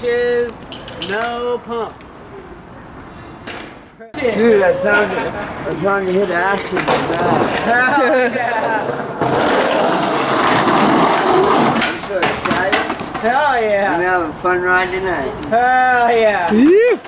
inches, no pump. Dude, I found to hit acid in that. Hell yeah! I'm so excited. Hell yeah! I'm having a fun ride tonight. Hell yeah! Yeah.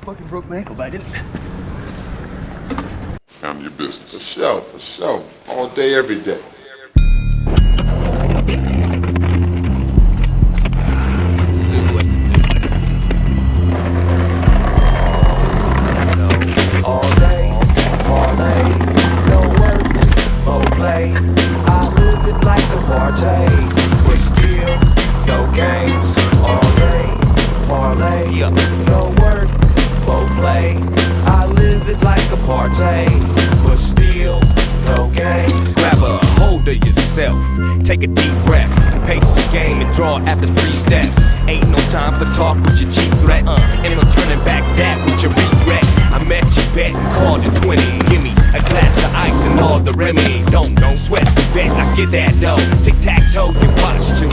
Fucking broke my ankle, but I didn't. I'm your business. For sure. All day, every day. All day, no work, no play. I live it like a party, but still, no games. All day, parlay, no work, no play. I live it like a party, but still, no games. Grab a hold of yourself, take a deep breath, pace the game and draw after 3 steps. Ain't no time for talk with your cheap threats, ain't no turning back that with your regrets. I met you bet and called it 20. Give me a glass of ice and all the remedy. Don't sweat the bet, I get that dough. Tic-tac-toe, you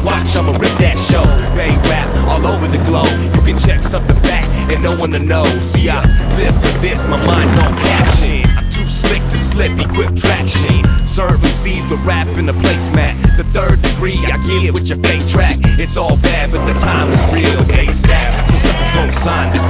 watch, I'ma rip that show. Bang rap all over the globe. You can check something fact and no one to know. See, I live for this, my mind's on caption. I'm too slick to slip, equip traction. Serve MCs with rap in the placemat. The 3rd degree I give with your fake track. It's all bad, but the time is real. It takes sad, so something's gonna sign the